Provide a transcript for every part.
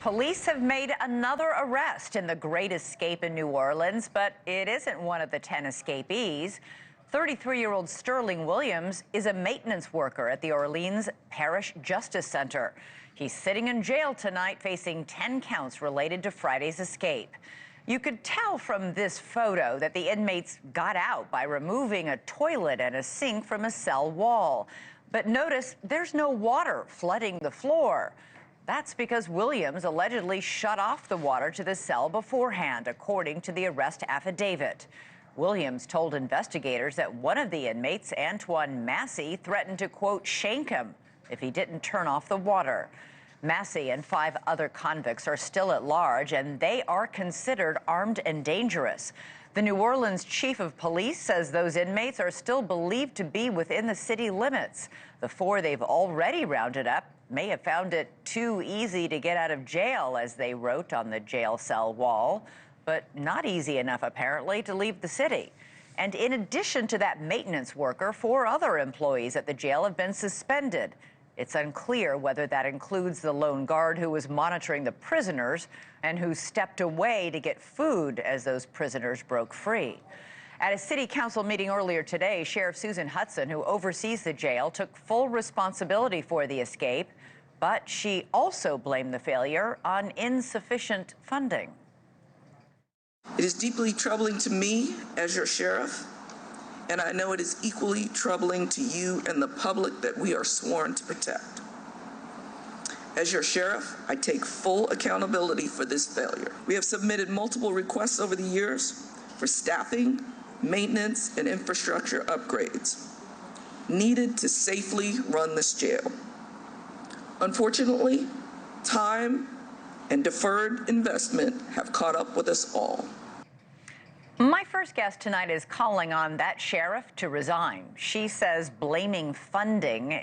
Police have made another arrest in the Great Escape in New Orleans, but it isn't one of the 10 escapees. 33-year-old Sterling Williams is a maintenance worker at the Orleans Parish Justice Center. He's sitting in jail tonight facing 10 counts related to Friday's escape. You could tell from this photo that the inmates got out by removing a toilet and a sink from a cell wall. But notice there's no water flooding the floor. That's because Williams allegedly shut off the water to the cell beforehand, according to the arrest affidavit. Williams told investigators that one of the inmates, Antoine Massey, threatened to, quote, shank him if he didn't turn off the water. Massey and 5 other convicts are still at large, and they are considered armed and dangerous. The New Orleans chief of police says those inmates are still believed to be within the city limits. The 4 they've already rounded up may have found it too easy to get out of jail, as they wrote on the jail cell wall, but not easy enough, apparently, to leave the city. And in addition to that maintenance worker, 4 other employees at the jail have been suspended. It's unclear whether that includes the lone guard who was monitoring the prisoners and who stepped away to get food as those prisoners broke free. At a city council meeting earlier today, Sheriff Susan Hutson, who oversees the jail, took full responsibility for the escape, but she also blamed the failure on insufficient funding. It is deeply troubling to me as your sheriff, and I know it is equally troubling to you and the public that we are sworn to protect. As your sheriff, I take full accountability for this failure. We have submitted multiple requests over the years for staffing, maintenance, and infrastructure upgrades needed to safely run this jail. Unfortunately, time and deferred investment have caught up with us all. My first guest tonight is calling on that sheriff to resign. She says blaming funding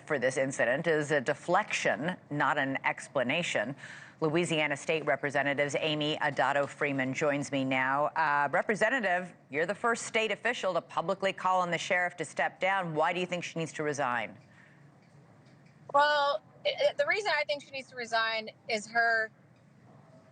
for this incident is a deflection, not an explanation. Louisiana State Representative Aimee Adatto Freeman joins me now. Representative, you're the first state official to publicly call on the sheriff to step down. Why do you think she needs to resign? Well, the reason I think she needs to resign is her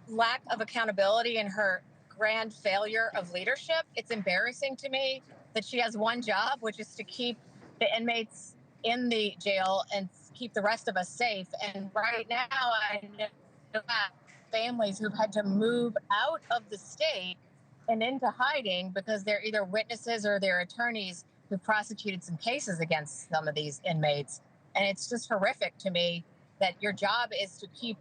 lack of accountability and her grand failure of leadership. It's embarrassing to me that she has one job, which is to keep the inmates in the jail and keep the rest of us safe. And right now, I know families who've had to move out of the state and into hiding because they're either witnesses or their attorneys who prosecuted some cases against some of these inmates. And it's just horrific to me that your job is to keep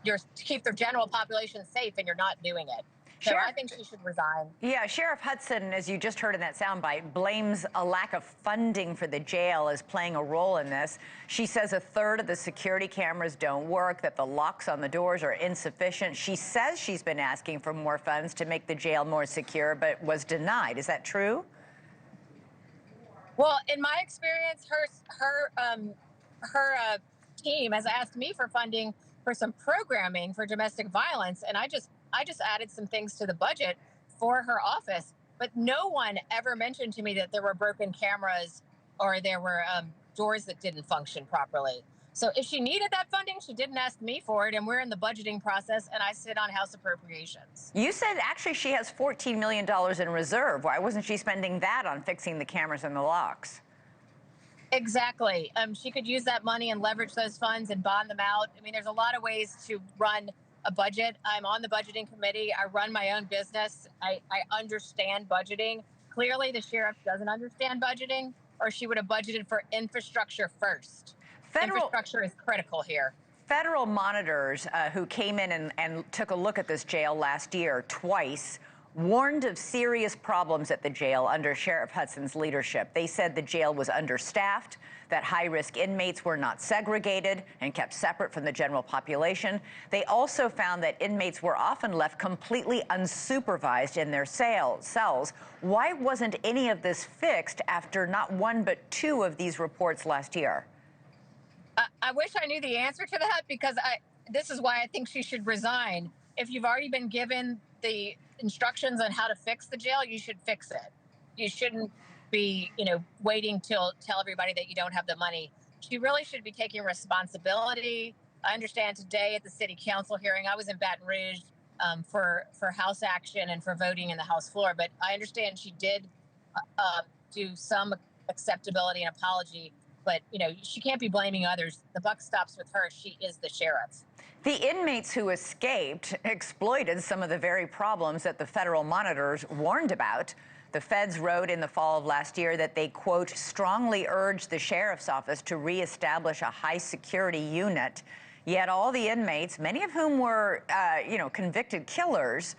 the general population safe, and you're not doing it. So I think she should resign. Yeah, Sheriff Hutson, as you just heard in that soundbite, blames a lack of funding for the jail as playing a role in this. She says 1/3 of the security cameras don't work, that the locks on the doors are insufficient. She says she's been asking for more funds to make the jail more secure, but was denied. Is that true? Well, in my experience, her team has asked me for funding for some programming for domestic violence, and I just added some things to the budget for her office, but no one ever mentioned to me that there were broken cameras or there were doors that didn't function properly. So if she needed that funding, she didn't ask me for it, and we're in the budgeting process, and I sit on House Appropriations. You said actually she has $14 million in reserve. Why wasn't she spending that on fixing the cameras and the locks? Exactly. She could use that money and leverage those funds and bond them out. I mean, there's a lot of ways to run a budget. I'm on the budgeting committee. I run my own business. I understand budgeting. Clearly, the sheriff doesn't understand budgeting, or she would have budgeted for infrastructure first. Infrastructure is critical here. Federal monitors who came in and took a look at this jail last year twice warned of serious problems at the jail under Sheriff Hutson's leadership. They said the jail was understaffed, that high-risk inmates were not segregated and kept separate from the general population. They also found that inmates were often left completely unsupervised in their cells. Why wasn't any of this fixed after not 1 but 2 of these reports last year? I wish I knew the answer to that, because this is why I think she should resign. If you've already been given the instructions on how to fix the jail, you should fix it. You shouldn't be, waiting till tell everybody that you don't have the money. She really should be taking responsibility I understand today at the city council hearing, I was in Baton Rouge for House action and for voting in the House floor, but I understand she did do some acceptability and apology, but she can't be blaming others. The buck stops with her. She is the sheriff. The inmates who escaped exploited some of the very problems that the federal monitors warned about. The feds wrote in the fall of last year that they, quote, strongly urged the sheriff's office to reestablish a high security unit. Yet all the inmates, many of whom were, convicted killers,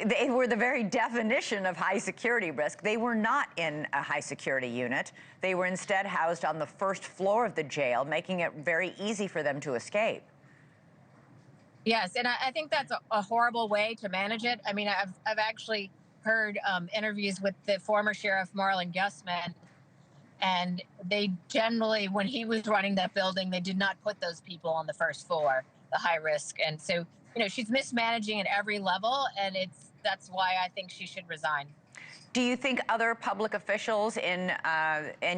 they were the very definition of high security risk. They were not in a high security unit. They were instead housed on the first floor of the jail, making it very easy for them to escape. Yes, and I think that's a horrible way to manage it. I mean, I've actually heard interviews with the former sheriff Marlon Gussman, and they generally, when he was running that building, they did not put those people on the first floor, the high risk. And so, she's mismanaging at every level, and that's why I think she should resign. Do you think other public officials in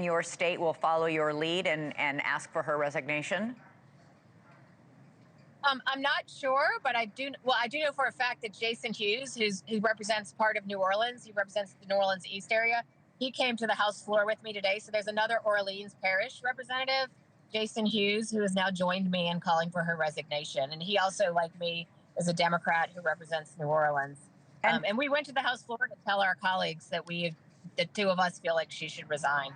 your state will follow your lead and ask for her resignation? I'm not sure, but I do know for a fact that Jason Hughes, who represents part of New Orleans, he represents the New Orleans East area. He came to the House floor with me today. So there's another Orleans Parish representative, Jason Hughes, who has now joined me in calling for her resignation. And he also, like me, is a Democrat who represents New Orleans. And we went to the House floor to tell our colleagues that the two of us feel like she should resign.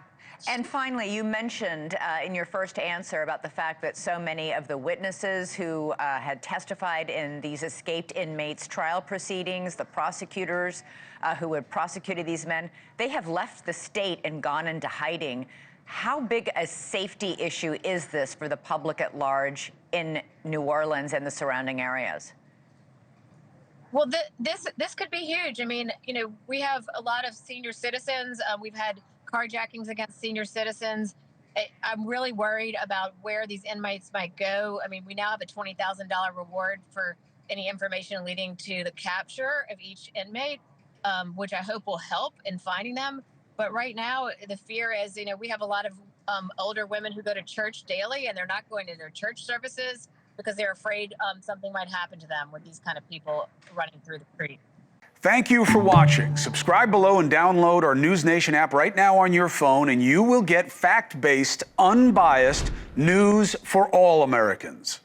And finally, you mentioned in your first answer about the fact that so many of the witnesses who had testified in these escaped inmates' trial proceedings, the prosecutors who had prosecuted these men, they have left the state and gone into hiding. How big a safety issue is this for the public at large in New Orleans and the surrounding areas? Well, this could be huge. I mean, we have a lot of senior citizens. We've had carjackings against senior citizens. I'm really worried about where these inmates might go. I mean, we now have a $20,000 reward for any information leading to the capture of each inmate, which I hope will help in finding them. But right now, the fear is, we have a lot of older women who go to church daily, and they're not going to their church services because they're afraid something might happen to them with these kind of people running through the street. Thank you for watching. Subscribe below and download our NewsNation app right now on your phone, and you will get fact-based, unbiased news for all Americans.